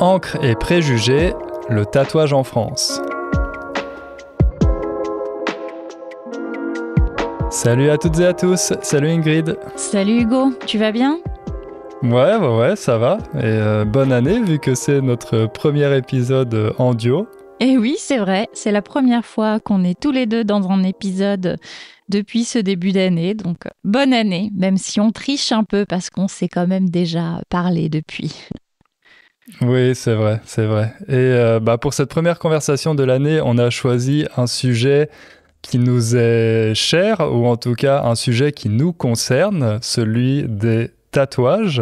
Encre et préjugés, le tatouage en France. Salut à toutes et à tous, salut Ingrid. Salut Hugo, tu vas bien ? Ouais, ça va. Et bonne année vu que c'est notre premier épisode en duo. Eh oui, c'est vrai, c'est la première fois qu'on est tous les deux dans un épisode depuis ce début d'année. Donc bonne année, même si on triche un peu parce qu'on s'est quand même déjà parlé depuis. Oui, c'est vrai. Et pour cette première conversation de l'année, on a choisi un sujet qui nous est cher, ou en tout cas un sujet qui nous concerne, celui des tatouages.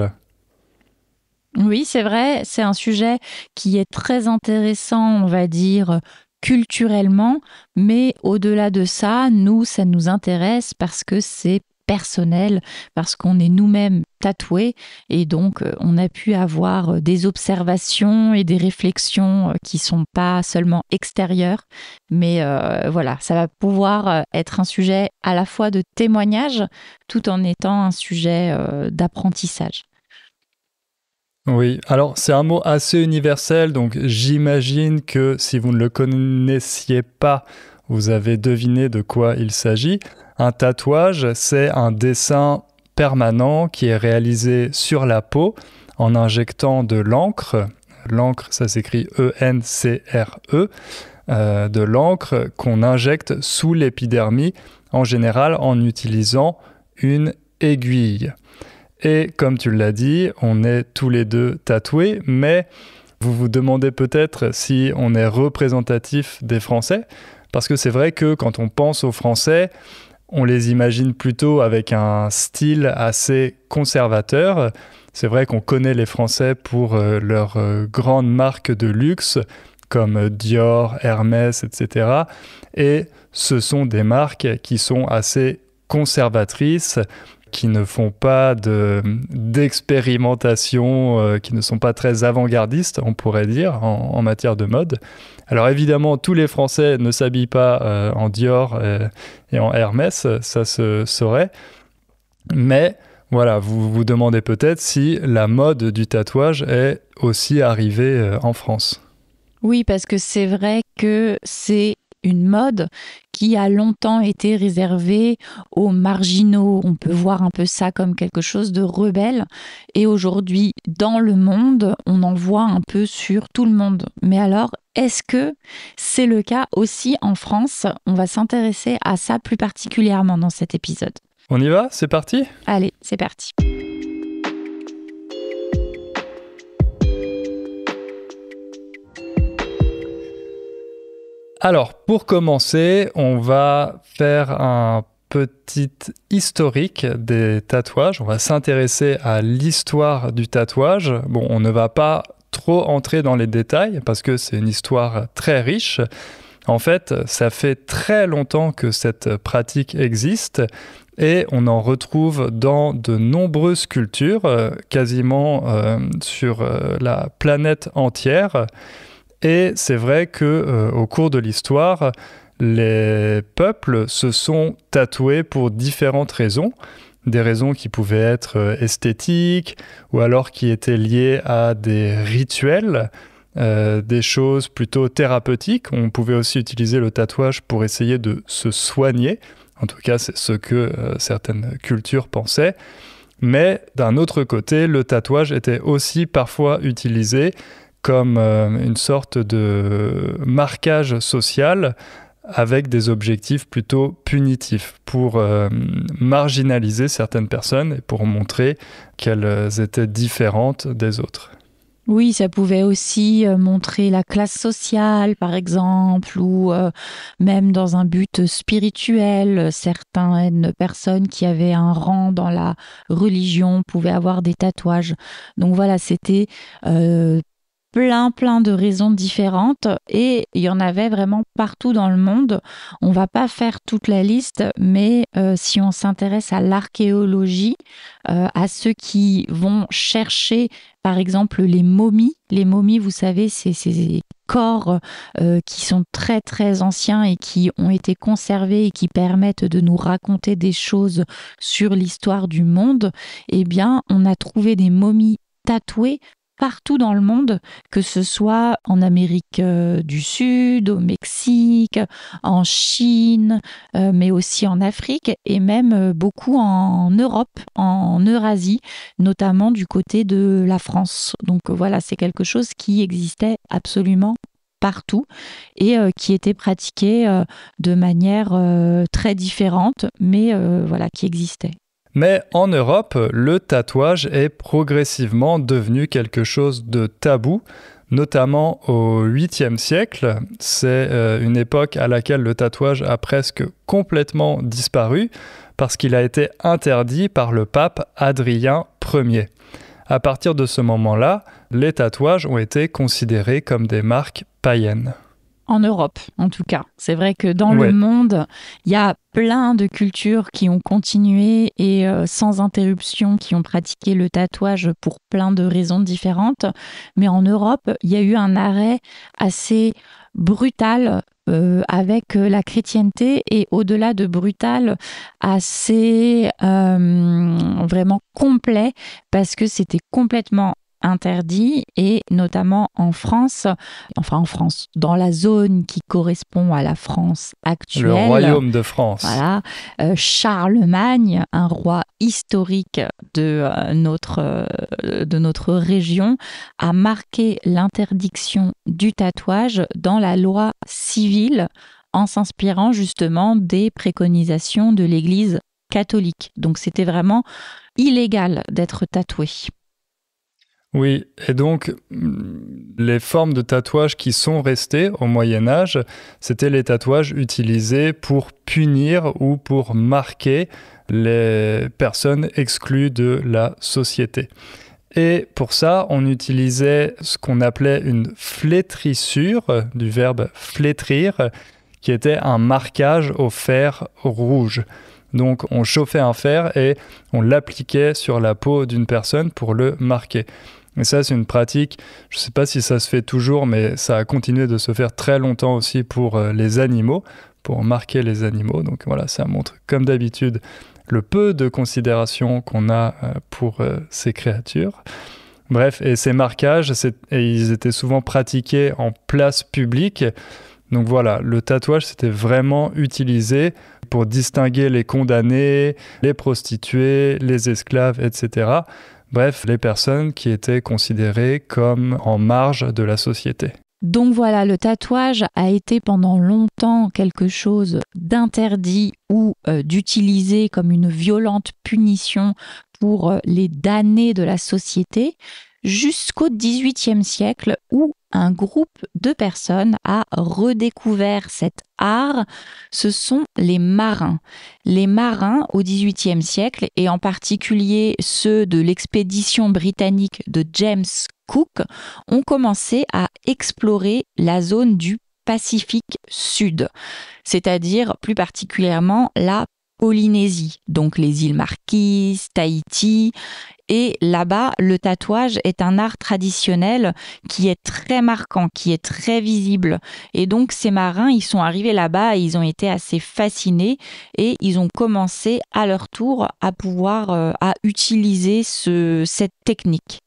Oui, c'est vrai, c'est un sujet qui est très intéressant, on va dire, culturellement, mais au-delà de ça, ça nous intéresse parce que c'est personnel, parce qu'on est nous-mêmes tatoués et donc on a pu avoir des observations et des réflexions qui sont pas seulement extérieures, mais voilà, ça va pouvoir être un sujet à la fois de témoignage tout en étant un sujet d'apprentissage. Oui, alors c'est un mot assez universel, donc j'imagine que si vous ne le connaissiez pas, vous avez deviné de quoi il s'agit. Un tatouage, c'est un dessin permanent qui est réalisé sur la peau en injectant de l'encre. L'encre, ça s'écrit E-N-C-R-E, de l'encre qu'on injecte sous l'épidermie, en général en utilisant une aiguille. Et comme tu l'as dit, on est tous les deux tatoués, mais vous vous demandez peut-être si on est représentatif des Français, parce que c'est vrai que quand on pense aux Français, on les imagine plutôt avec un style assez conservateur. C'est vrai qu'on connaît les Français pour leurs grandes marques de luxe, comme Dior, Hermès, etc. Et ce sont des marques qui sont assez conservatrices, qui ne font pas d'expérimentation, qui ne sont pas très avant-gardistes, on pourrait dire, en matière de mode. Alors évidemment, tous les Français ne s'habillent pas en Dior et en Hermès, ça se saurait. Mais voilà, vous vous demandez peut-être si la mode du tatouage est aussi arrivée en France. Oui, parce que c'est vrai que c'est une mode qui a longtemps été réservée aux marginaux. On peut voir un peu ça comme quelque chose de rebelle. Et aujourd'hui, dans le monde, on en voit un peu sur tout le monde. Mais alors, est-ce que c'est le cas aussi en France ? On va s'intéresser à ça plus particulièrement dans cet épisode. On y va ? C'est parti ? Allez, c'est parti. Alors, pour commencer, on va faire un petit historique des tatouages. On va s'intéresser à l'histoire du tatouage. Bon, on ne va pas trop entrer dans les détails parce que c'est une histoire très riche. En fait, ça fait très longtemps que cette pratique existe et on en retrouve dans de nombreuses cultures, quasiment sur la planète entière. Et c'est vrai qu'au cours de l'histoire, les peuples se sont tatoués pour différentes raisons. Des raisons qui pouvaient être esthétiques ou alors qui étaient liées à des rituels, des choses plutôt thérapeutiques. On pouvait aussi utiliser le tatouage pour essayer de se soigner. En tout cas, c'est ce que certaines cultures pensaient. Mais d'un autre côté, le tatouage était aussi parfois utilisé comme une sorte de marquage social avec des objectifs plutôt punitifs pour marginaliser certaines personnes et pour montrer qu'elles étaient différentes des autres. Oui, ça pouvait aussi montrer la classe sociale, par exemple, ou même dans un but spirituel. Certaines personnes qui avaient un rang dans la religion pouvaient avoir des tatouages. Donc voilà, c'était plein de raisons différentes et il y en avait vraiment partout dans le monde. On va pas faire toute la liste, mais si on s'intéresse à l'archéologie, à ceux qui vont chercher par exemple les momies, vous savez, c'est ces corps qui sont très anciens et qui ont été conservés et qui permettent de nous raconter des choses sur l'histoire du monde, eh bien on a trouvé des momies tatouées partout dans le monde, que ce soit en Amérique du Sud, au Mexique, en Chine, mais aussi en Afrique et même beaucoup en Europe, en Eurasie, notamment du côté de la France. Donc voilà, c'est quelque chose qui existait absolument partout et qui était pratiqué de manière très différente, mais voilà, qui existait. Mais en Europe, le tatouage est progressivement devenu quelque chose de tabou, notamment au 8e siècle. C'est une époque à laquelle le tatouage a presque complètement disparu parce qu'il a été interdit par le pape Adrien Ier. À partir de ce moment-là, les tatouages ont été considérés comme des marques païennes. En Europe, en tout cas. C'est vrai que dans le monde, il y a plein de cultures qui ont continué et sans interruption, qui ont pratiqué le tatouage pour plein de raisons différentes. Mais en Europe, il y a eu un arrêt assez brutal avec la chrétienté et au-delà de brutal, assez vraiment complet parce que c'était complètement interdit et notamment en France, dans la zone qui correspond à la France actuelle. Le royaume de France. Voilà, Charlemagne, un roi historique de notre région, a marqué l'interdiction du tatouage dans la loi civile en s'inspirant justement des préconisations de l'Église catholique. Donc c'était vraiment illégal d'être tatoué. Oui, et donc les formes de tatouage qui sont restées au Moyen-Âge, c'était les tatouages utilisés pour punir ou pour marquer les personnes exclues de la société. Et pour ça, on utilisait ce qu'on appelait une flétrissure, du verbe flétrir, qui était un marquage au fer rouge. Donc on chauffait un fer et on l'appliquait sur la peau d'une personne pour le marquer. Et ça, c'est une pratique, je ne sais pas si ça se fait toujours, mais ça a continué de se faire très longtemps aussi pour les animaux, pour marquer les animaux. Donc voilà, ça montre, comme d'habitude, le peu de considération qu'on a pour ces créatures. Bref, et ces marquages, ils étaient souvent pratiqués en place publique. Donc voilà, le tatouage, c'était vraiment utilisé pour distinguer les condamnés, les prostituées, les esclaves, etc. Bref, les personnes qui étaient considérées comme en marge de la société. Donc voilà, le tatouage a été pendant longtemps quelque chose d'interdit ou d'utilisé comme une violente punition pour les damnés de la société, jusqu'au XVIIIe siècle où un groupe de personnes a redécouvert cet art. Ce sont les marins. Les marins au XVIIIe siècle, et en particulier ceux de l'expédition britannique de James Cook, ont commencé à explorer la zone du Pacifique Sud, c'est-à-dire plus particulièrement la Polynésie, donc les îles Marquises, Tahiti. Et là-bas, le tatouage est un art traditionnel qui est très marquant, qui est très visible. Et donc, ces marins, ils sont arrivés là-bas et ils ont été assez fascinés et ils ont commencé à leur tour à pouvoir à utiliser cette technique.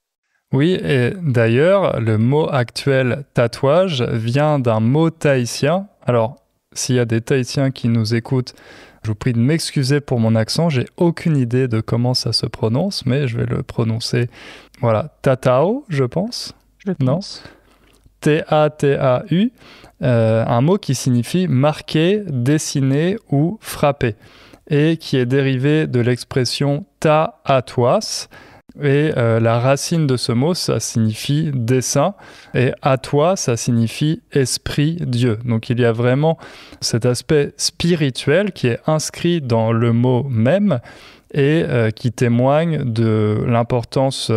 Oui, et d'ailleurs, le mot actuel tatouage vient d'un mot tahitien. Alors, s'il y a des Tahitiens qui nous écoutent, je vous prie de m'excuser pour mon accent, j'ai aucune idée de comment ça se prononce, mais je vais le prononcer. Voilà, tatao, je pense. Je pense. Non, T-A-T-A-U, un mot qui signifie marquer, dessiner ou frapper, et qui est dérivé de l'expression ta atoas. Et la racine de ce mot, ça signifie dessin, et à toi, ça signifie esprit, Dieu. Donc il y a vraiment cet aspect spirituel qui est inscrit dans le mot même et qui témoigne de l'importance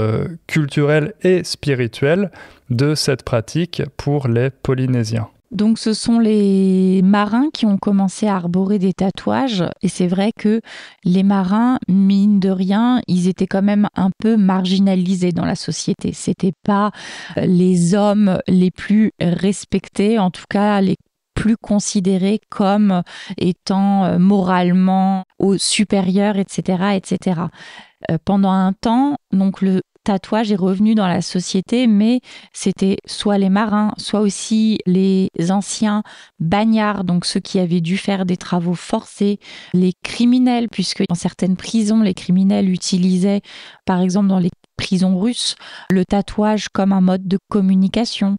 culturelle et spirituelle de cette pratique pour les Polynésiens. Donc ce sont les marins qui ont commencé à arborer des tatouages et c'est vrai que les marins, mine de rien, ils étaient quand même un peu marginalisés dans la société. C'était pas les hommes les plus respectés, en tout cas les plus considérés comme étant moralement supérieurs, etc., etc. Pendant un temps, donc le tatouage est revenu dans la société, mais c'était soit les marins, soit aussi les anciens bagnards, donc ceux qui avaient dû faire des travaux forcés, les criminels, puisque dans certaines prisons, les criminels utilisaient, par exemple dans les prisons russes, le tatouage comme un mode de communication.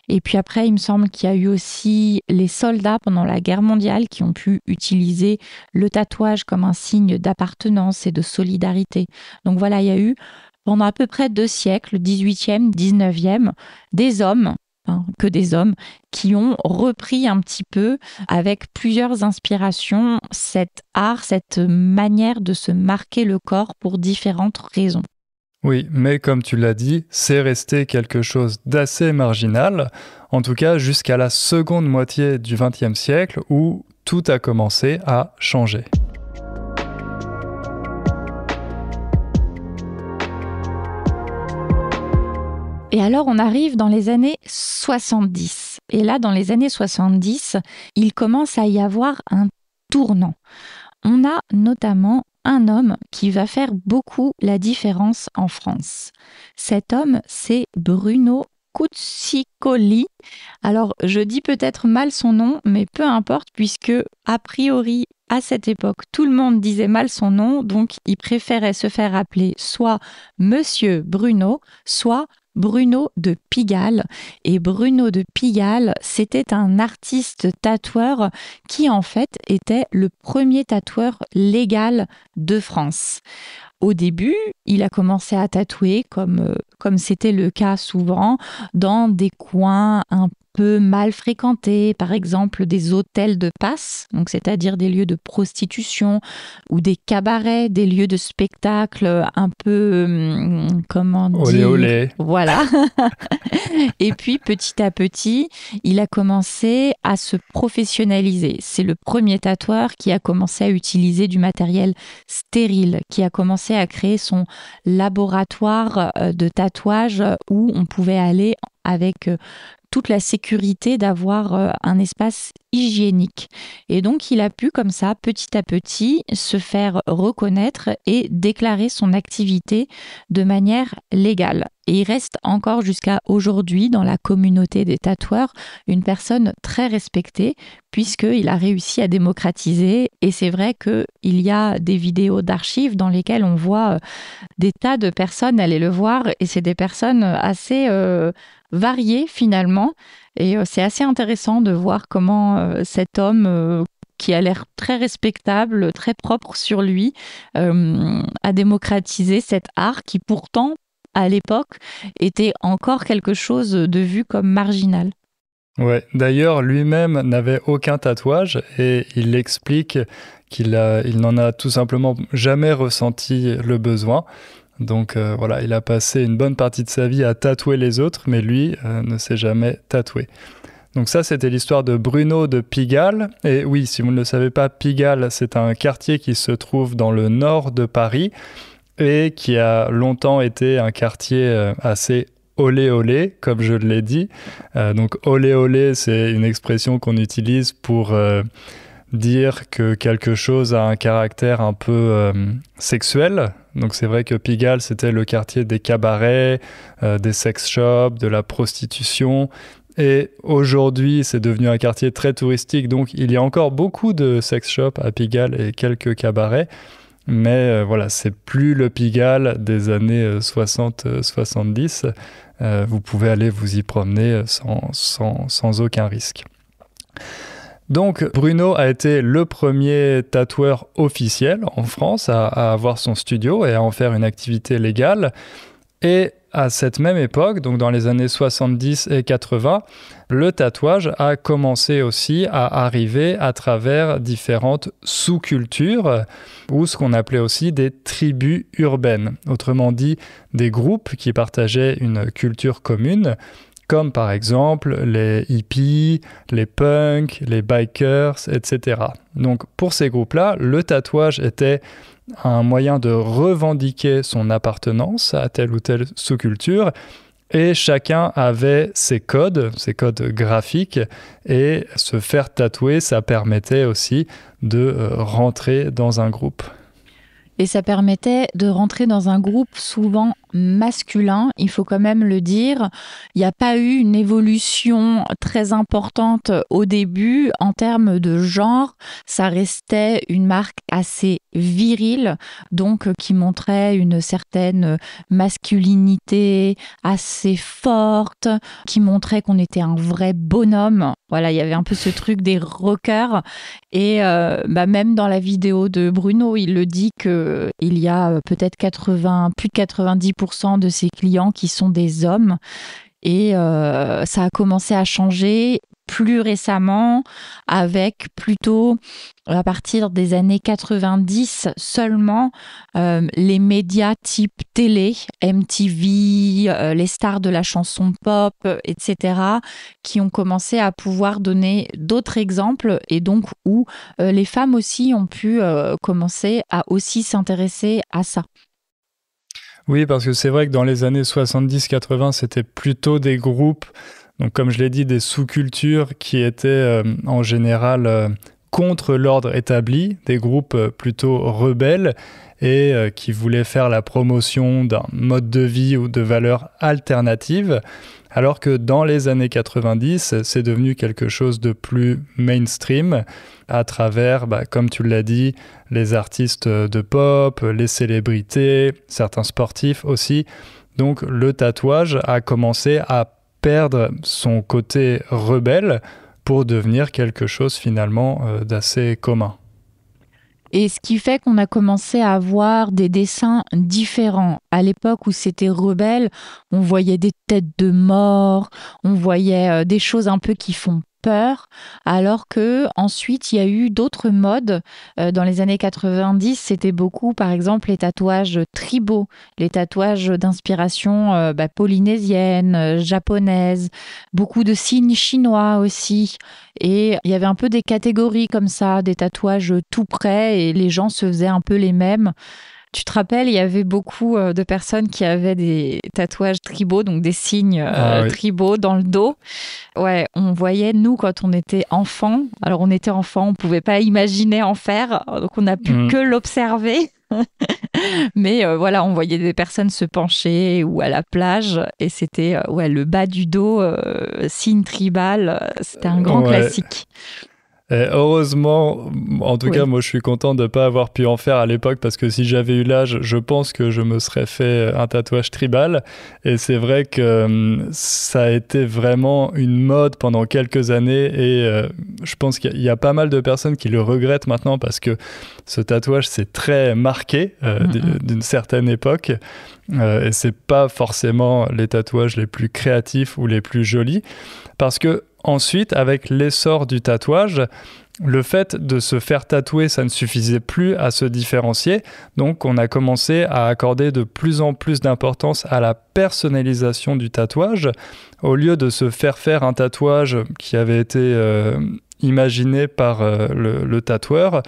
Et puis après, il me semble qu'il y a eu aussi les soldats pendant la guerre mondiale qui ont pu utiliser le tatouage comme un signe d'appartenance et de solidarité. Donc voilà, il y a eu pendant à peu près 2 siècles, 18e, 19e, des hommes, que des hommes, qui ont repris un petit peu, avec plusieurs inspirations, cet art, cette manière de se marquer le corps pour différentes raisons. Oui, mais comme tu l'as dit, c'est resté quelque chose d'assez marginal, en tout cas jusqu'à la seconde moitié du XXe siècle où tout a commencé à changer. Et alors, on arrive dans les années 70. Et là, dans les années 70, il commence à y avoir un tournant. On a notamment un homme qui va faire beaucoup la différence en France. Cet homme, c'est Bruno Cuccicoli. Alors, je dis peut-être mal son nom, mais peu importe, puisque, a priori, à cette époque, tout le monde disait mal son nom, donc il préférait se faire appeler soit Monsieur Bruno, soit Bruno de Pigalle. Et Bruno de Pigalle, c'était un artiste tatoueur qui en fait était le premier tatoueur légal de France. Au début, il a commencé à tatouer, comme c'était le cas souvent, dans des coins un peu mal fréquentés, par exemple des hôtels de passe, donc c'est-à-dire des lieux de prostitution, ou des cabarets, des lieux de spectacle un peu, comment dire, olé olé. Voilà. Et puis petit à petit, il a commencé à se professionnaliser. C'est le premier tatoueur qui a commencé à utiliser du matériel stérile, qui a commencé à créer son laboratoire de tatouage où on pouvait aller avec toute la sécurité d'avoir un espace hygiénique. Et donc, il a pu, comme ça, petit à petit, se faire reconnaître et déclarer son activité de manière légale. Et il reste encore jusqu'à aujourd'hui, dans la communauté des tatoueurs, une personne très respectée, puisqu'il a réussi à démocratiser. Et c'est vrai qu'il y a des vidéos d'archives dans lesquelles on voit des tas de personnes aller le voir, et c'est des personnes assez variées finalement. Et c'est assez intéressant de voir comment cet homme, qui a l'air très respectable, très propre sur lui, a démocratisé cet art qui pourtant, à l'époque, était encore quelque chose de vu comme marginal. Ouais, d'ailleurs, lui-même n'avait aucun tatouage et il explique qu'il n'en a tout simplement jamais ressenti le besoin. Donc voilà, il a passé une bonne partie de sa vie à tatouer les autres, mais lui ne s'est jamais tatoué. Donc ça, c'était l'histoire de Bruno de Pigalle. Et oui, si vous ne le savez pas, Pigalle, c'est un quartier qui se trouve dans le nord de Paris et qui a longtemps été un quartier assez olé olé, comme je l'ai dit. Donc olé olé, c'est une expression qu'on utilise pour dire que quelque chose a un caractère un peu sexuel. Donc c'est vrai que Pigalle, c'était le quartier des cabarets, des sex shops, de la prostitution. Et aujourd'hui, c'est devenu un quartier très touristique. Donc il y a encore beaucoup de sex shops à Pigalle et quelques cabarets. Mais voilà, c'est plus le Pigalle des années 60-70. Vous pouvez aller vous y promener sans aucun risque. Donc Bruno a été le premier tatoueur officiel en France à avoir son studio et à en faire une activité légale. Et à cette même époque, donc dans les années 70 et 80, le tatouage a commencé aussi à arriver à travers différentes sous-cultures ou ce qu'on appelait aussi des tribus urbaines. Autrement dit, des groupes qui partageaient une culture commune, comme par exemple les hippies, les punks, les bikers, etc. Donc pour ces groupes-là, le tatouage était un moyen de revendiquer son appartenance à telle ou telle sous-culture, et chacun avait ses codes graphiques, et se faire tatouer, ça permettait aussi de rentrer dans un groupe. Et ça permettait de rentrer dans un groupe souvent masculin, il faut quand même le dire. Il n'y a pas eu une évolution très importante au début en termes de genre. Ça restait une marque assez virile, donc qui montrait une certaine masculinité assez forte, qui montrait qu'on était un vrai bonhomme. Voilà, il y avait un peu ce truc des rockers. Et même dans la vidéo de Bruno, il le dit qu'il y a peut-être plus de 90% de ses clients qui sont des hommes. Et ça a commencé à changer plus récemment, avec plutôt à partir des années 90 seulement les médias type télé, MTV, les stars de la chanson pop, etc., qui ont commencé à pouvoir donner d'autres exemples et donc où les femmes aussi ont pu commencer à aussi s'intéresser à ça. Oui, parce que c'est vrai que dans les années 70-80, c'était plutôt des groupes, donc comme je l'ai dit, des sous-cultures qui étaient en général contre l'ordre établi, des groupes plutôt rebelles et qui voulaient faire la promotion d'un mode de vie ou de valeurs alternatives, alors que dans les années 90, c'est devenu quelque chose de plus mainstream à travers, comme tu l'as dit, les artistes de pop, les célébrités, certains sportifs aussi. Donc le tatouage a commencé à perdre son côté rebelle pour devenir quelque chose finalement d'assez commun. Et ce qui fait qu'on a commencé à avoir des dessins différents. À l'époque où c'était rebelle, on voyait des têtes de mort, on voyait des choses un peu qui font peur, alors que ensuite il y a eu d'autres modes. Dans les années 90, c'était beaucoup, par exemple, les tatouages tribaux, les tatouages d'inspiration polynésienne, japonaise, beaucoup de signes chinois aussi. Et il y avait un peu des catégories comme ça, des tatouages tout près, et les gens se faisaient un peu les mêmes. Tu te rappelles, il y avait beaucoup de personnes qui avaient des tatouages tribaux, donc des signes Oui. tribaux dans le dos. Ouais, on voyait, nous, quand on était enfants, alors on était enfants, on ne pouvait pas imaginer en faire, donc on n'a pu que l'observer. Mais voilà, on voyait des personnes se pencher ou à la plage, et c'était le bas du dos, signe tribal, c'était un grand classique. Et heureusement, en tout cas, moi je suis content de ne pas avoir pu en faire à l'époque parce que si j'avais eu l'âge, je pense que je me serais fait un tatouage tribal. Et c'est vrai que ça a été vraiment une mode pendant quelques années et je pense qu'il y a pas mal de personnes qui le regrettent maintenant parce que ce tatouage c'est très marqué d'une certaine époque. Et c'est pas forcément les tatouages les plus créatifs ou les plus jolis parce que ensuite, avec l'essor du tatouage, le fait de se faire tatouer, ça ne suffisait plus à se différencier. Donc, on a commencé à accorder de plus en plus d'importance à la personnalisation du tatouage. Au lieu de se faire un tatouage qui avait été imaginé par le tatoueur,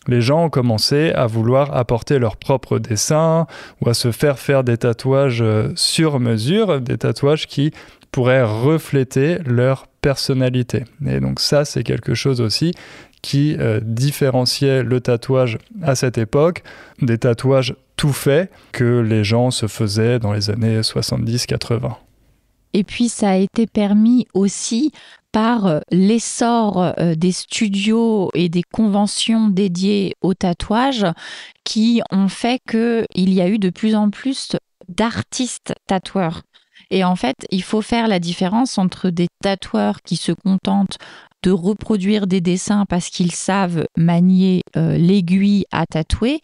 les gens ont commencé à vouloir apporter leur propre dessin ou à se faire des tatouages sur mesure, des tatouages qui pourraient refléter leur personnalité. Et donc ça, c'est quelque chose aussi qui différenciait le tatouage à cette époque des tatouages tout faits que les gens se faisaient dans les années 70-80. Et puis, ça a été permis aussi par l'essor des studios et des conventions dédiées au tatouage qui ont fait qu'il y a eu de plus en plus d'artistes tatoueurs. Et en fait, il faut faire la différence entre des tatoueurs qui se contentent de reproduire des dessins parce qu'ils savent manier l'aiguille à tatouer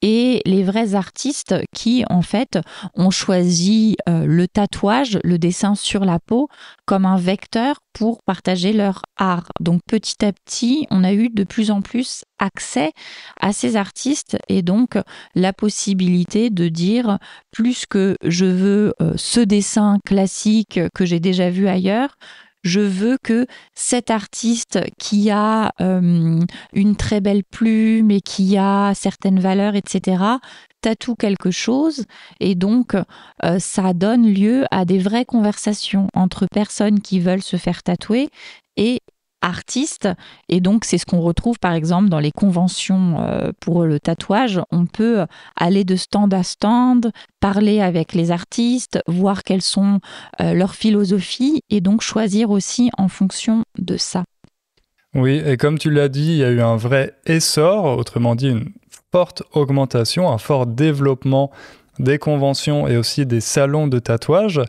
et les vrais artistes qui, en fait, ont choisi le tatouage, le dessin sur la peau, comme un vecteur pour partager leur art. Donc, petit à petit, on a eu de plus en plus accès à ces artistes et donc la possibilité de dire plus que je veux ce dessin classique que j'ai déjà vu ailleurs, je veux que cet artiste qui a une très belle plume et qui a certaines valeurs, etc., tatoue quelque chose. Et donc, ça donne lieu à des vraies conversations entre personnes qui veulent se faire tatouer et artiste. Et donc, c'est ce qu'on retrouve, par exemple, dans les conventions pour le tatouage. On peut aller de stand à stand, parler avec les artistes, voir quelles sont leurs philosophies et donc choisir aussi en fonction de ça. Oui, et comme tu l'as dit, il y a eu un vrai essor, autrement dit une forte augmentation, un fort développement des conventions et aussi des salons de tatouage.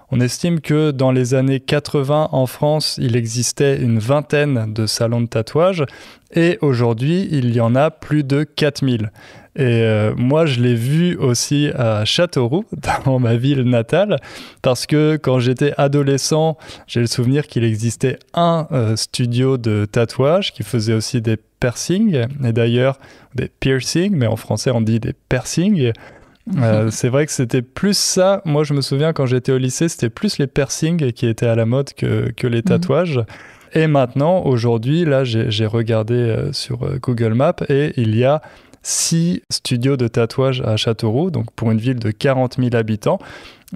On estime que dans les années 80 en France, il existait une vingtaine de salons de tatouage et aujourd'hui, il y en a plus de 4000. Et moi, je l'ai vu aussi à Châteauroux, dans ma ville natale, parce que quand j'étais adolescent, j'ai le souvenir qu'il existait un studio de tatouage qui faisait aussi des piercings, et d'ailleurs des piercings, mais en français on dit des piercings. C'est vrai que c'était plus ça. Moi, je me souviens quand j'étais au lycée, c'était plus les piercings qui étaient à la mode que les tatouages. Et maintenant, aujourd'hui, là, j'ai regardé sur Google Maps et il y a 6 studios de tatouage à Châteauroux, donc pour une ville de 40 000 habitants.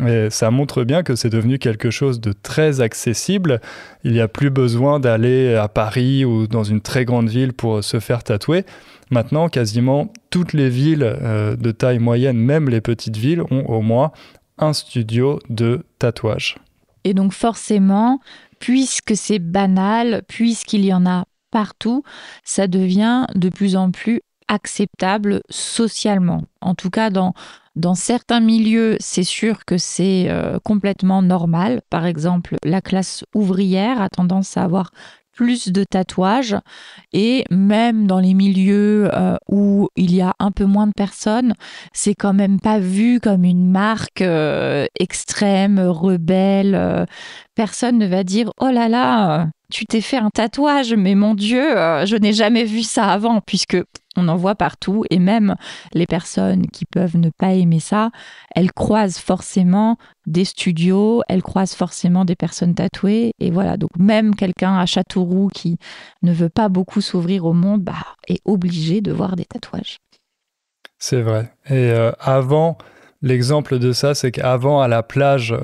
Et ça montre bien que c'est devenu quelque chose de très accessible. Il n'y a plus besoin d'aller à Paris ou dans une très grande ville pour se faire tatouer. Maintenant, quasiment toutes les villes de taille moyenne, même les petites villes, ont au moins un studio de tatouage. Et donc forcément, puisque c'est banal, puisqu'il y en a partout, ça devient de plus en plus acceptable socialement. En tout cas, dans certains milieux, c'est sûr que c'est complètement normal. Par exemple, la classe ouvrière a tendance à avoir plus de tatouages et même dans les milieux où il y a un peu moins de personnes, c'est quand même pas vu comme une marque extrême, rebelle. Personne ne va dire « Oh là là, tu t'es fait un tatouage, mais mon Dieu, je n'ai jamais vu ça avant » puisque on en voit partout et même les personnes qui peuvent ne pas aimer ça, elles croisent forcément des studios, elles croisent forcément des personnes tatouées et voilà, donc même quelqu'un à Châteauroux qui ne veut pas beaucoup s'ouvrir au monde est obligé de voir des tatouages. C'est vrai. Et avant, l'exemple de ça, c'est qu'avant, à la plage,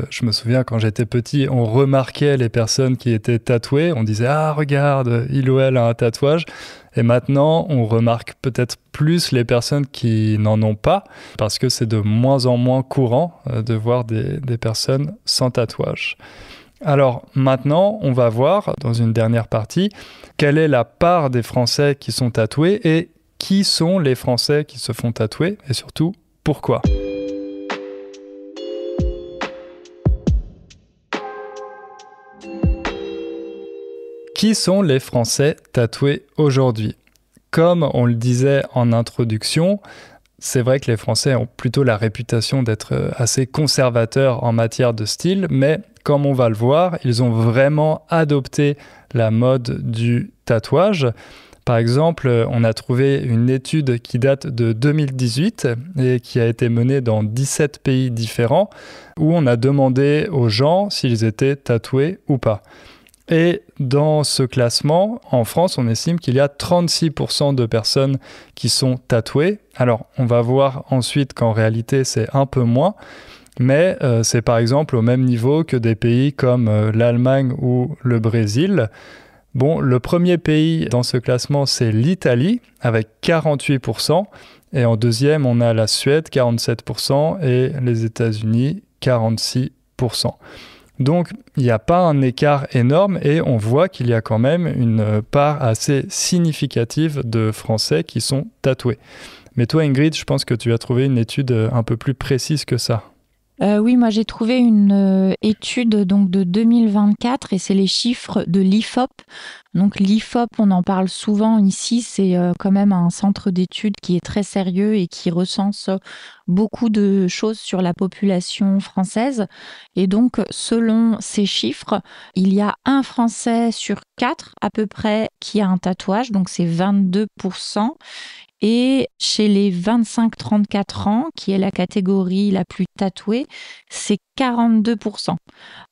je me souviens quand j'étais petit, on remarquait les personnes qui étaient tatouées. On disait « Ah, regarde, il ou elle a un tatouage ». Et maintenant, on remarque peut-être plus les personnes qui n'en ont pas, parce que c'est de moins en moins courant de voir des personnes sans tatouage. Alors maintenant, on va voir, dans une dernière partie, quelle est la part des Français qui sont tatoués et qui sont les Français qui se font tatouer, et surtout, pourquoi ? Qui sont les Français tatoués aujourd'hui ? Comme on le disait en introduction, c'est vrai que les Français ont plutôt la réputation d'être assez conservateurs en matière de style, mais comme on va le voir, ils ont vraiment adopté la mode du tatouage. Par exemple, on a trouvé une étude qui date de 2018 et qui a été menée dans 17 pays différents, où on a demandé aux gens s'ils étaient tatoués ou pas. Et dans ce classement, en France, on estime qu'il y a 36% de personnes qui sont tatouées. Alors, on va voir ensuite qu'en réalité, c'est un peu moins, mais c'est par exemple au même niveau que des pays comme l'Allemagne ou le Brésil. Bon, le premier pays dans ce classement, c'est l'Italie, avec 48%. Et en deuxième, on a la Suède, 47%, et les États-Unis, 46%. Donc, il n'y a pas un écart énorme et on voit qu'il y a quand même une part assez significative de Français qui sont tatoués. Mais toi, Ingrid, je pense que tu as trouvé une étude un peu plus précise que ça. Oui, moi j'ai trouvé une étude donc de 2024 et c'est les chiffres de l'IFOP. Donc l'IFOP, on en parle souvent ici, c'est quand même un centre d'études qui est très sérieux et qui recense beaucoup de choses sur la population française. Et donc selon ces chiffres, il y a un Français sur 4 à peu près qui a un tatouage, donc c'est 22%. Et chez les 25-34 ans, qui est la catégorie la plus tatouée, c'est 42%.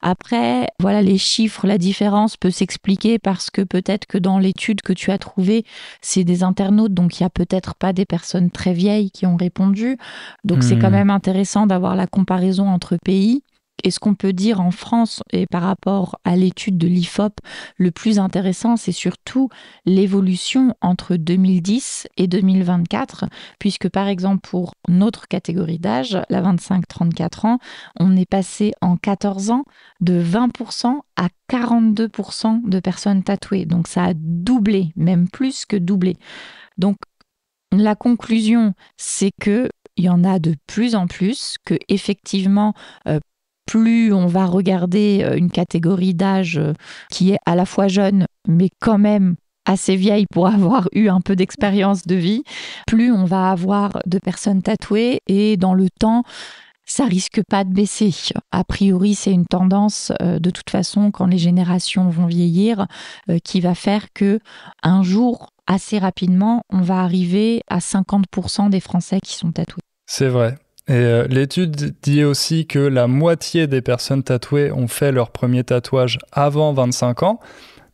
Après, voilà les chiffres, la différence peut s'expliquer parce que peut-être que dans l'étude que tu as trouvée, c'est des internautes, donc il n'y a peut-être pas des personnes très vieilles qui ont répondu. Donc c'est quand même intéressant d'avoir la comparaison entre pays. Et ce qu'on peut dire en France, et par rapport à l'étude de l'IFOP, le plus intéressant, c'est surtout l'évolution entre 2010 et 2024, puisque par exemple pour notre catégorie d'âge, la 25-34 ans, on est passé en 14 ans de 20% à 42% de personnes tatouées. Donc ça a doublé, même plus que doublé. Donc la conclusion, c'est que il y en a de plus en plus, que effectivement, plus on va regarder une catégorie d'âge qui est à la fois jeune, mais quand même assez vieille pour avoir eu un peu d'expérience de vie, plus on va avoir de personnes tatouées et dans le temps, ça risque pas de baisser. A priori, c'est une tendance, de toute façon, quand les générations vont vieillir, qui va faire que un jour, assez rapidement, on va arriver à 50% des Français qui sont tatoués. C'est vrai. Et l'étude dit aussi que la moitié des personnes tatouées ont fait leur premier tatouage avant 25 ans.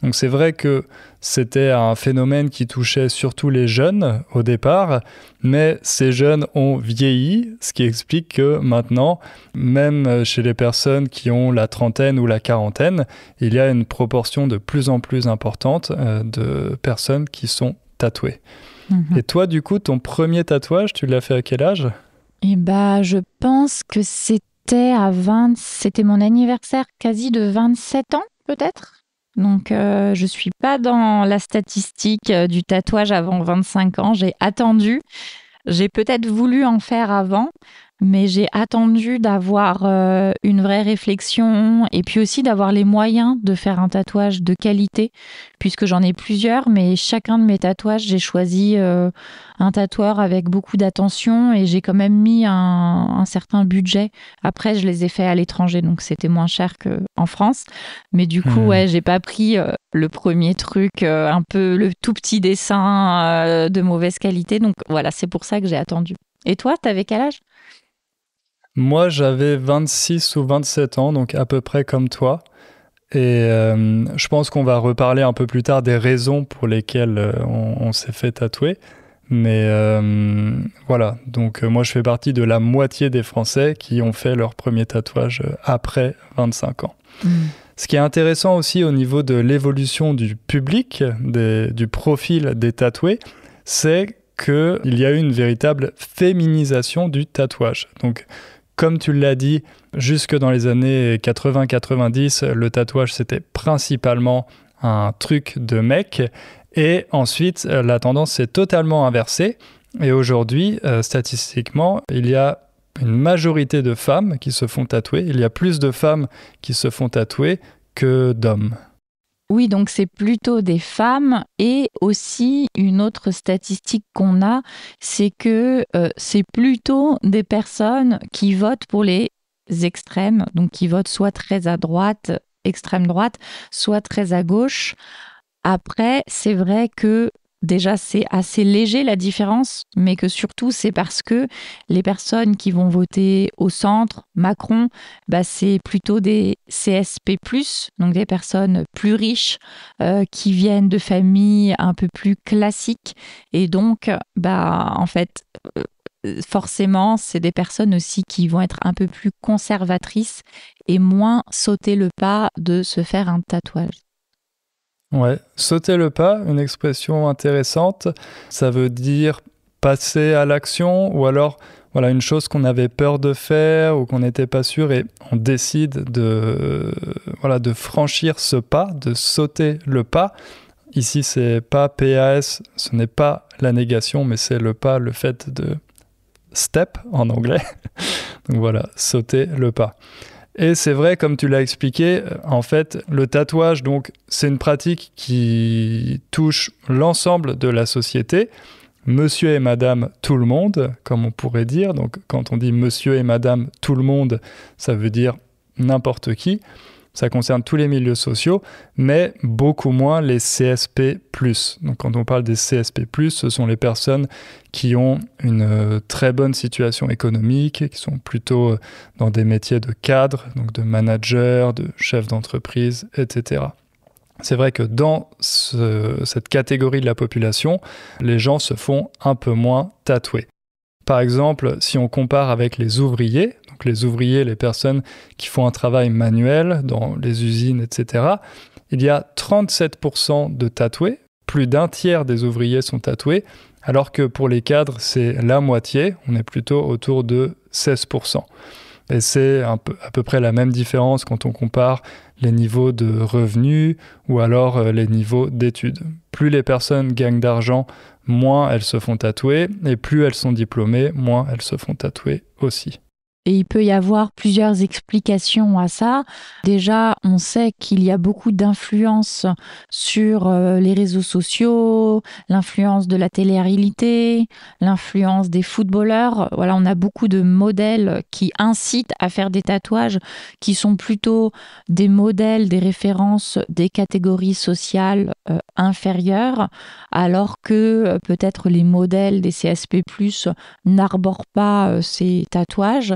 Donc c'est vrai que c'était un phénomène qui touchait surtout les jeunes au départ, mais ces jeunes ont vieilli, ce qui explique que maintenant, même chez les personnes qui ont la trentaine ou la quarantaine, il y a une proportion de plus en plus importante de personnes qui sont tatouées. Et toi, du coup, ton premier tatouage, tu l'as fait à quel âge ? Eh ben, je pense que c'était c'était mon anniversaire quasi de 27 ans, peut-être. Donc, je suis pas dans la statistique du tatouage avant 25 ans. J'ai attendu. J'ai peut-être voulu en faire avant, mais j'ai attendu d'avoir une vraie réflexion et puis aussi d'avoir les moyens de faire un tatouage de qualité, puisque j'en ai plusieurs, mais chacun de mes tatouages, j'ai choisi un tatoueur avec beaucoup d'attention et j'ai quand même mis un certain budget. Après, je les ai faits à l'étranger, donc c'était moins cher qu'en France. Mais du coup, ouais, j'ai pas pris le premier truc, un peu le tout petit dessin de mauvaise qualité. Donc voilà, c'est pour ça que j'ai attendu. Et toi, t'avais quel âge ? Moi, j'avais 26 ou 27 ans, donc à peu près comme toi. Et je pense qu'on va reparler un peu plus tard des raisons pour lesquelles on s'est fait tatouer. Mais voilà, donc moi je fais partie de la moitié des Français qui ont fait leur premier tatouage après 25 ans. Ce qui est intéressant aussi au niveau de l'évolution du public, du profil des tatoués, c'est qu'il y a eu une véritable féminisation du tatouage. Donc, comme tu l'as dit, jusque dans les années 80-90, le tatouage, c'était principalement un truc de mec. Et ensuite, la tendance s'est totalement inversée. Et aujourd'hui, statistiquement, il y a une majorité de femmes qui se font tatouer. Il y a plus de femmes qui se font tatouer que d'hommes. Oui, donc c'est plutôt des femmes et aussi une autre statistique qu'on a, c'est que c'est plutôt des personnes qui votent pour les extrêmes, donc qui votent soit très à droite, extrême droite, soit très à gauche. Après, c'est vrai que déjà c'est assez léger la différence, mais que surtout c'est parce que les personnes qui vont voter au centre, Macron, c'est plutôt des CSP+, donc des personnes plus riches qui viennent de familles un peu plus classiques. Et donc, en fait, forcément, c'est des personnes aussi qui vont être un peu plus conservatrices et moins sauter le pas de se faire un tatouage. Ouais, sauter le pas, une expression intéressante, ça veut dire passer à l'action ou alors voilà, une chose qu'on avait peur de faire ou qu'on n'était pas sûr et on décide de franchir ce pas, de sauter le pas. Ici, c'est pas PAS, ce n'est pas la négation, mais c'est le pas, le fait de step en anglais. Donc voilà, sauter le pas. Et c'est vrai, comme tu l'as expliqué, en fait, le tatouage, donc, c'est une pratique qui touche l'ensemble de la société. Monsieur et madame tout le monde, comme on pourrait dire. Donc, quand on dit monsieur et madame tout le monde, ça veut dire n'importe qui. Ça concerne tous les milieux sociaux, mais beaucoup moins les CSP+. Donc quand on parle des CSP+, ce sont les personnes qui ont une très bonne situation économique, qui sont plutôt dans des métiers de cadre, donc de manager, de chef d'entreprise, etc. C'est vrai que dans cette catégorie de la population, les gens se font un peu moins tatouer. Par exemple, si on compare avec les ouvriers, donc les ouvriers, les personnes qui font un travail manuel dans les usines, etc., il y a 37% de tatoués, plus d'un tiers des ouvriers sont tatoués, alors que pour les cadres, c'est la moitié, on est plutôt autour de 16%. Et c'est à peu près la même différence quand on compare les niveaux de revenus ou alors les niveaux d'études. Plus les personnes gagnent d'argent, moins elles se font tatouer, et plus elles sont diplômées, moins elles se font tatouer aussi. Et il peut y avoir plusieurs explications à ça. Déjà, on sait qu'il y a beaucoup d'influence sur les réseaux sociaux, l'influence de la télé-réalité, l'influence des footballeurs. Voilà, on a beaucoup de modèles qui incitent à faire des tatouages qui sont plutôt des modèles, des références des catégories sociales inférieures, alors que peut-être les modèles des CSP+, n'arborent pas ces tatouages.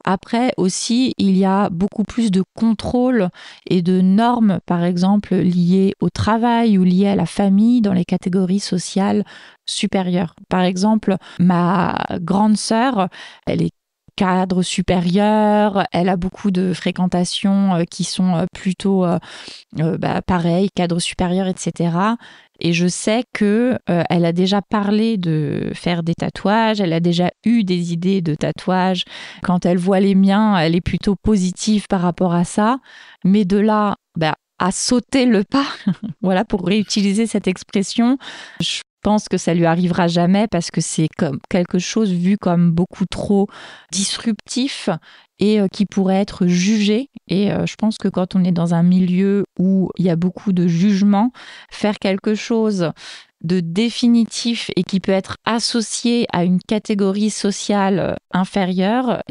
Après aussi, il y a beaucoup plus de contrôle et de normes, par exemple, liées au travail ou liées à la famille dans les catégories sociales supérieures. Par exemple, ma grande sœur, elle est cadre supérieur, elle a beaucoup de fréquentations qui sont plutôt pareil, cadre supérieur, etc. Et je sais que elle a déjà parlé de faire des tatouages, elle a déjà eu des idées de tatouages. Quand elle voit les miens, elle est plutôt positive par rapport à ça. Mais de là à sauter le pas, voilà, pour réutiliser cette expression, je pense que ça lui arrivera jamais parce que c'est comme quelque chose vu comme beaucoup trop disruptif et qui pourrait être jugé. Et je pense que quand on est dans un milieu où il y a beaucoup de jugement, faire quelque chose de définitif et qui peut être associé à une catégorie sociale inférieure,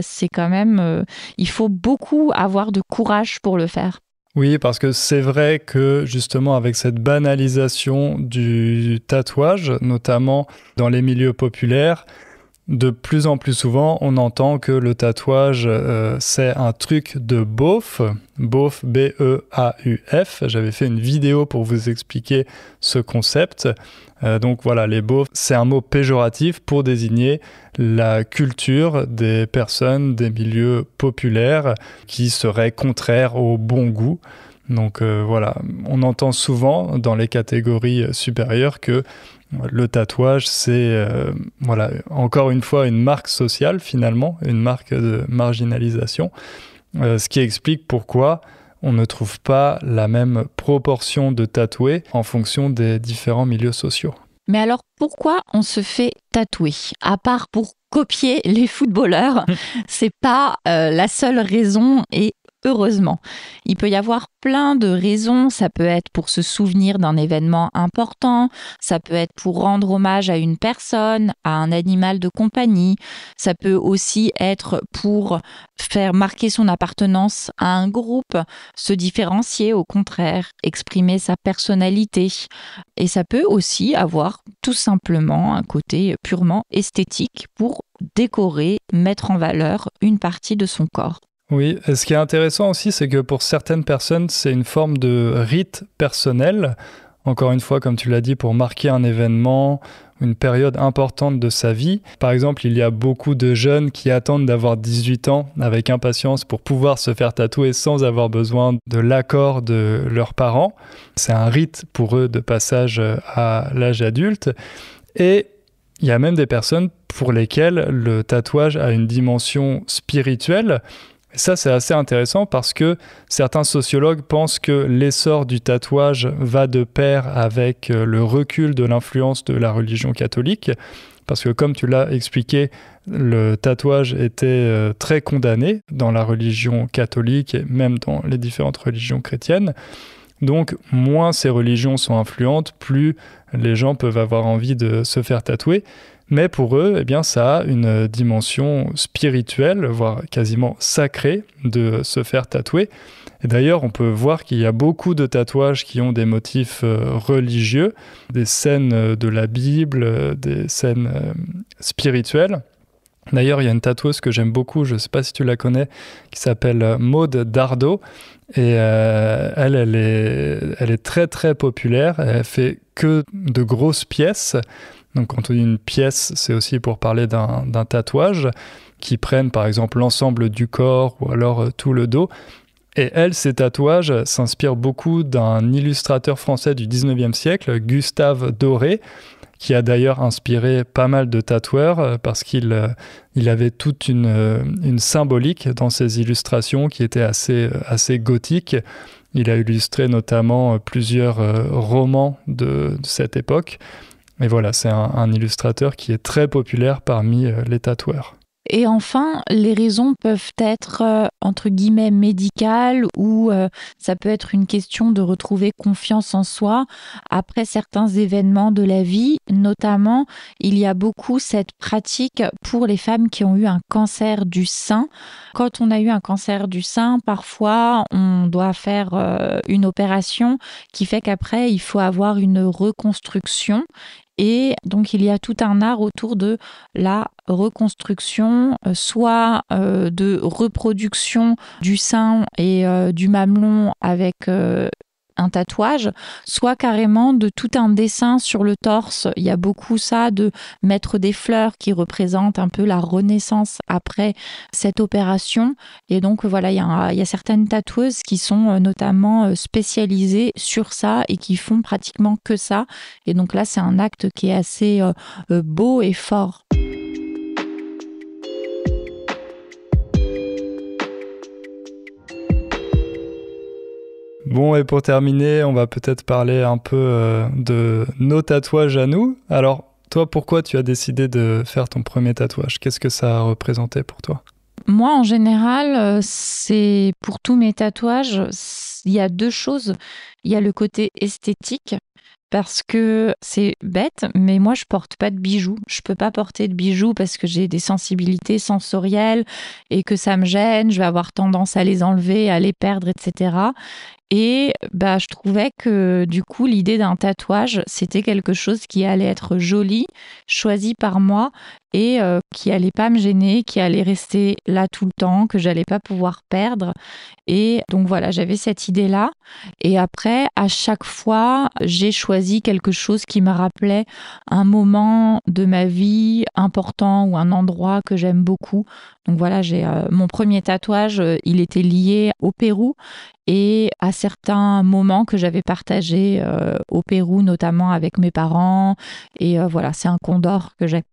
c'est quand même... il faut beaucoup avoir de courage pour le faire. Oui, parce que c'est vrai que justement avec cette banalisation du tatouage, notamment dans les milieux populaires, de plus en plus souvent, on entend que le tatouage, c'est un truc de beauf, beauf, B-E-A-U-F. J'avais fait une vidéo pour vous expliquer ce concept. Donc voilà, les beaufs, c'est un mot péjoratif pour désigner la culture des personnes des milieux populaires qui seraient contraires au bon goût. Donc voilà, on entend souvent dans les catégories supérieures que le tatouage, c'est encore une fois une marque sociale finalement, une marque de marginalisation, ce qui explique pourquoi on ne trouve pas la même proportion de tatoués en fonction des différents milieux sociaux. Mais alors pourquoi on se fait tatouer ? À part pour copier les footballeurs, c'est pas la seule raison et heureusement. Il peut y avoir plein de raisons. Ça peut être pour se souvenir d'un événement important, ça peut être pour rendre hommage à une personne, à un animal de compagnie, ça peut aussi être pour faire marquer son appartenance à un groupe, se différencier au contraire, exprimer sa personnalité. Et ça peut aussi avoir tout simplement un côté purement esthétique pour décorer, mettre en valeur une partie de son corps. Oui, et ce qui est intéressant aussi, c'est que pour certaines personnes, c'est une forme de rite personnel. Encore une fois, comme tu l'as dit, pour marquer un événement, une période importante de sa vie. Par exemple, il y a beaucoup de jeunes qui attendent d'avoir 18 ans avec impatience pour pouvoir se faire tatouer sans avoir besoin de l'accord de leurs parents. C'est un rite pour eux de passage à l'âge adulte. Et il y a même des personnes pour lesquelles le tatouage a une dimension spirituelle. Et ça, c'est assez intéressant parce que certains sociologues pensent que l'essor du tatouage va de pair avec le recul de l'influence de la religion catholique. Parce que comme tu l'as expliqué, le tatouage était très condamné dans la religion catholique et même dans les différentes religions chrétiennes. Donc, moins ces religions sont influentes, plus les gens peuvent avoir envie de se faire tatouer. Mais pour eux, ça a une dimension spirituelle, voire quasiment sacrée, de se faire tatouer. Et d'ailleurs, on peut voir qu'il y a beaucoup de tatouages qui ont des motifs religieux, des scènes de la Bible, des scènes spirituelles. D'ailleurs, il y a une tatoueuse que j'aime beaucoup, je ne sais pas si tu la connais, qui s'appelle Maude Dardot. Et elle est très très populaire. Elle fait que de grosses pièces. Donc quand on dit une pièce, c'est aussi pour parler d'un tatouage, qui prennent par exemple l'ensemble du corps ou alors tout le dos. Et elle, ces tatouages s'inspirent beaucoup d'un illustrateur français du 19e siècle, Gustave Doré, qui a d'ailleurs inspiré pas mal de tatoueurs parce qu'il avait toute une symbolique dans ses illustrations qui était assez gothique. Il a illustré notamment plusieurs romans de cette époque. Et voilà, c'est un illustrateur qui est très populaire parmi les tatoueurs. Et enfin, les raisons peuvent être, entre guillemets, médicales ou ça peut être une question de retrouver confiance en soi après certains événements de la vie. Notamment, il y a beaucoup cette pratique pour les femmes qui ont eu un cancer du sein. Quand on a eu un cancer du sein, parfois, on doit faire une opération qui fait qu'après, il faut avoir une reconstruction. Et donc, il y a tout un art autour de la reconstruction, soit de reproduction du sein et du mamelon avec un tatouage, soit carrément de tout un dessin sur le torse. Il y a beaucoup ça de mettre des fleurs qui représentent un peu la renaissance après cette opération. Et donc voilà, il y a certaines tatoueuses qui sont notamment spécialisées sur ça et qui font pratiquement que ça. Et donc là, c'est un acte qui est assez beau et fort. Bon, et pour terminer, on va peut-être parler un peu de nos tatouages à nous. Alors, toi, pourquoi tu as décidé de faire ton premier tatouage ? Qu'est-ce que ça a représenté pour toi ? Moi, en général, c'est pour tous mes tatouages, il y a deux choses. Il y a le côté esthétique, parce que c'est bête, mais moi, je porte pas de bijoux. Je peux pas porter de bijoux parce que j'ai des sensibilités sensorielles et que ça me gêne. Je vais avoir tendance à les enlever, à les perdre, etc. Et je trouvais que du coup, l'idée d'un tatouage, c'était quelque chose qui allait être joli, choisi par moi et qui allait pas me gêner, qui allait rester là tout le temps, que j'allais pas pouvoir perdre. Et donc voilà, j'avais cette idée-là. Et après, à chaque fois, j'ai choisi quelque chose qui me rappelait un moment de ma vie important ou un endroit que j'aime beaucoup. Donc voilà, j'ai mon premier tatouage, il était lié au Pérou et à certains moments que j'avais partagés au Pérou, notamment avec mes parents. Et voilà, c'est un condor que j'ai.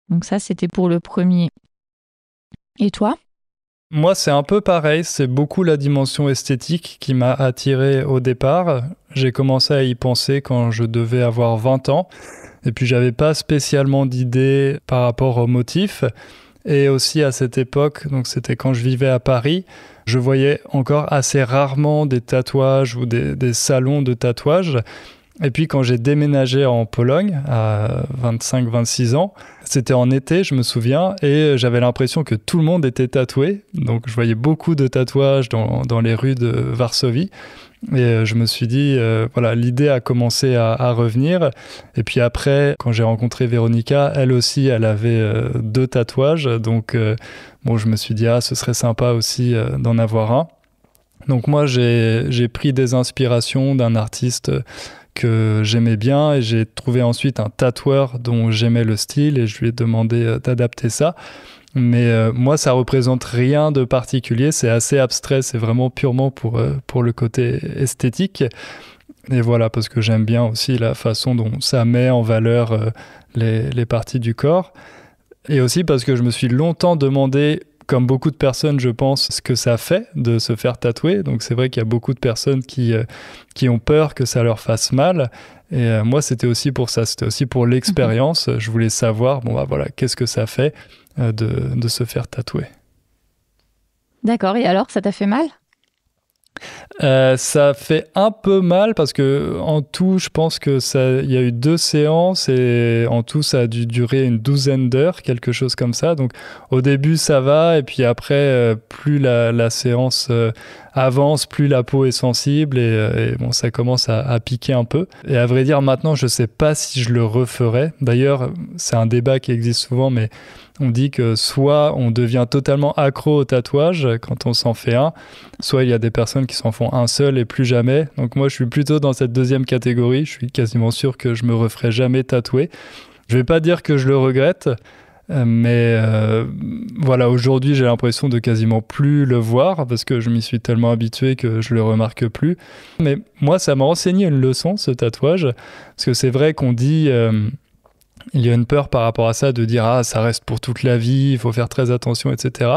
Donc ça, c'était pour le premier. Et toi ? Moi, c'est un peu pareil. C'est beaucoup la dimension esthétique qui m'a attiré au départ. J'ai commencé à y penser quand je devais avoir 20 ans. Et puis, j'avais pas spécialement d'idée par rapport au motif. Et aussi à cette époque, donc c'était quand je vivais à Paris, je voyais encore assez rarement des tatouages ou des salons de tatouage. Et puis quand j'ai déménagé en Pologne à 25-26 ans, c'était en été, je me souviens, et j'avais l'impression que tout le monde était tatoué. Donc je voyais beaucoup de tatouages dans les rues de Varsovie. Et je me suis dit, voilà, l'idée a commencé à revenir. Et puis après, quand j'ai rencontré Véronica, elle aussi, elle avait 2 tatouages. Donc bon, je me suis dit, ce serait sympa aussi d'en avoir un. Donc moi, j'ai pris des inspirations d'un artiste que j'aimais bien et j'ai trouvé ensuite un tatoueur dont j'aimais le style et je lui ai demandé d'adapter ça. Mais moi, ça représente rien de particulier, c'est assez abstrait, c'est vraiment purement pour le côté esthétique. Et voilà, parce que j'aime bien aussi la façon dont ça met en valeur les parties du corps. Et aussi parce que je me suis longtemps demandé, comme beaucoup de personnes, je pense, ce que ça fait de se faire tatouer. Donc c'est vrai qu'il y a beaucoup de personnes qui ont peur que ça leur fasse mal. Et moi, c'était aussi pour ça, c'était aussi pour l'expérience. Je voulais savoir, voilà, qu'est-ce que ça fait de se faire tatouer. D'accord, et alors, ça t'a fait mal ? Ça fait un peu mal parce que en tout, je pense que il y a eu 2 séances et en tout, ça a dû durer une 12aine d'heures, quelque chose comme ça. Donc, au début, ça va et puis après, plus la séance avance, plus la peau est sensible et bon, ça commence à piquer un peu. Et à vrai dire, maintenant, je sais pas si je le referais. D'ailleurs, c'est un débat qui existe souvent, mais on dit que soit on devient totalement accro au tatouage quand on s'en fait un, soit il y a des personnes qui s'en font un seul et plus jamais. Donc moi, je suis plutôt dans cette deuxième catégorie. Je suis quasiment sûr que je me referai jamais tatouer. Je vais pas dire que je le regrette, mais voilà, aujourd'hui j'ai l'impression de quasiment plus le voir parce que je m'y suis tellement habitué que je le remarque plus. Mais moi, ça m'a enseigné une leçon, ce tatouage, parce que c'est vrai qu'on dit, il y a une peur par rapport à ça de dire ça reste pour toute la vie, il faut faire très attention, etc.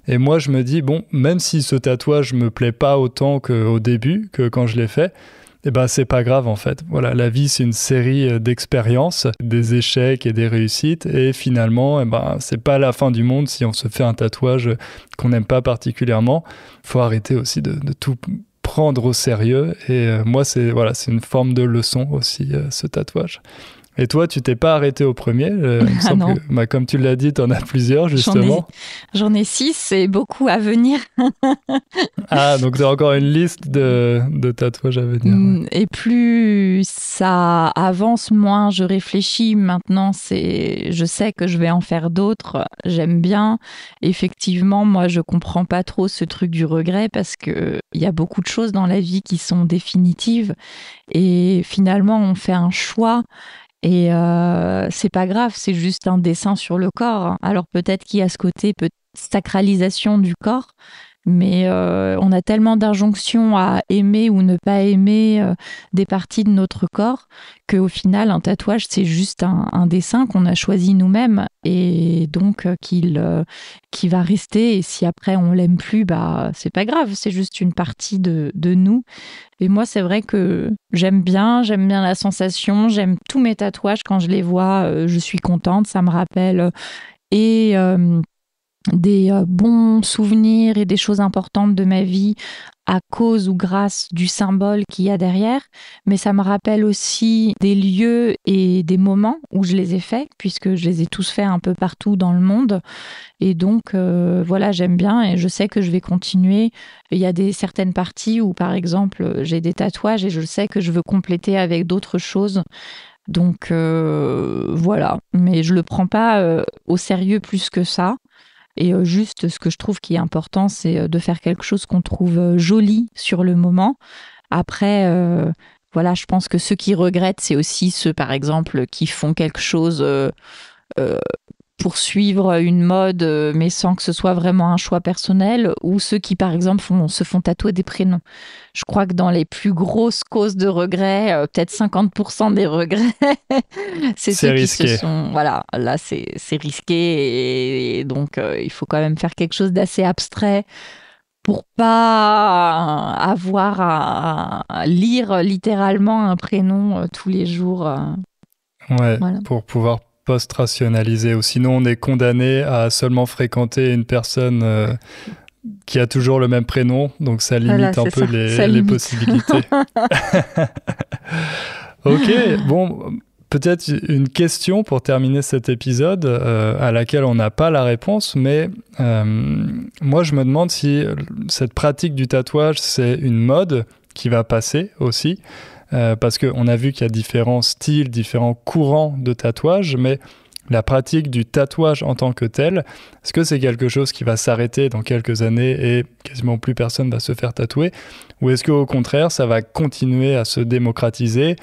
Et moi, je me dis, bon, même si ce tatouage me plaît pas autant qu'au début, que quand je l'ai fait, eh ben, c'est pas grave en fait. Voilà, la vie, c'est une série d'expériences, des échecs et des réussites. Et finalement, eh ben, c'est pas la fin du monde si on se fait un tatouage qu'on n'aime pas particulièrement. Il faut arrêter aussi de tout prendre au sérieux. Et moi, c'est une forme de leçon aussi, ce tatouage. Et toi, tu t'es pas arrêté au premier. Il me semble que, comme tu l'as dit, tu en as plusieurs, justement. J'en ai 6 et beaucoup à venir. Donc tu as encore une liste de tatouages à venir. Ouais. Et plus ça avance, moins je réfléchis. Maintenant, je sais que je vais en faire d'autres. J'aime bien. Effectivement, moi, je comprends pas trop ce truc du regret parce qu'il y a beaucoup de choses dans la vie qui sont définitives. Et finalement, on fait un choix. Et c'est pas grave, c'est juste un dessin sur le corps. Alors peut-être qu'il y a ce côté sacralisation du corps, mais on a tellement d'injonctions à aimer ou ne pas aimer des parties de notre corps qu'au final, un tatouage, c'est juste un dessin qu'on a choisi nous-mêmes et donc qui va rester. Et si après on l'aime plus, c'est pas grave, c'est juste une partie de nous. Et moi, c'est vrai que j'aime bien la sensation, j'aime tous mes tatouages. Quand je les vois, je suis contente, ça me rappelle des bons souvenirs et des choses importantes de ma vie à cause ou grâce du symbole qu'il y a derrière. Mais ça me rappelle aussi des lieux et des moments où je les ai faits, puisque je les ai tous faits un peu partout dans le monde. Et donc, voilà, j'aime bien et je sais que je vais continuer. Il y a certaines parties où, par exemple, j'ai des tatouages et je sais que je veux compléter avec d'autres choses. Donc, voilà. Mais je le prends pas au sérieux plus que ça. Et juste, ce que je trouve qui est important, c'est de faire quelque chose qu'on trouve joli sur le moment. Après, voilà, je pense que ceux qui regrettent, c'est aussi ceux, par exemple, qui font quelque chose pour suivre une mode, mais sans que ce soit vraiment un choix personnel, ou ceux qui, par exemple, se font tatouer des prénoms. Je crois que dans les plus grosses causes de regrets, peut-être 50% des regrets, c'est ceux risqué. Qui se sont... Voilà, là, c'est risqué, et donc il faut quand même faire quelque chose d'assez abstrait pour pas avoir à lire littéralement un prénom tous les jours. Ouais, voilà. Pour pouvoir post-rationaliser, ou sinon on est condamné à seulement fréquenter une personne qui a toujours le même prénom, donc ça limite un peu les possibilités. Ok, bon, peut-être une question pour terminer cet épisode à laquelle on n'a pas la réponse, mais moi je me demande si cette pratique du tatouage, c'est une mode qui va passer aussi. Parce qu'on a vu qu'il y a différents styles, différents courants de tatouage, mais la pratique du tatouage en tant que tel, est-ce que c'est quelque chose qui va s'arrêter dans quelques années et quasiment plus personne va se faire tatouer? Ou est-ce qu'au contraire, ça va continuer à se démocratiser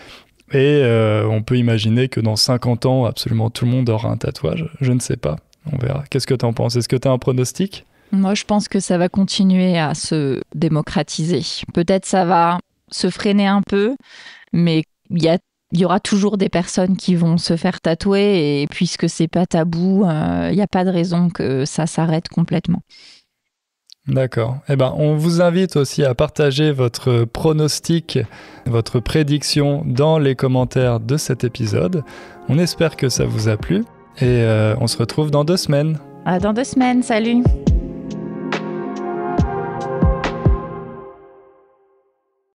et on peut imaginer que dans 50 ans, absolument tout le monde aura un tatouage? Je ne sais pas, on verra. Qu'est-ce que tu en penses? Est-ce que tu as un pronostic? Moi, je pense que ça va continuer à se démocratiser. Peut-être ça va se freiner un peu, mais il y aura toujours des personnes qui vont se faire tatouer et puisque c'est pas tabou, il n'y a pas de raison que ça s'arrête complètement. D'accord. Eh ben, on vous invite aussi à partager votre pronostic, votre prédiction dans les commentaires de cet épisode. On espère que ça vous a plu et on se retrouve dans 2 semaines. Dans 2 semaines, salut!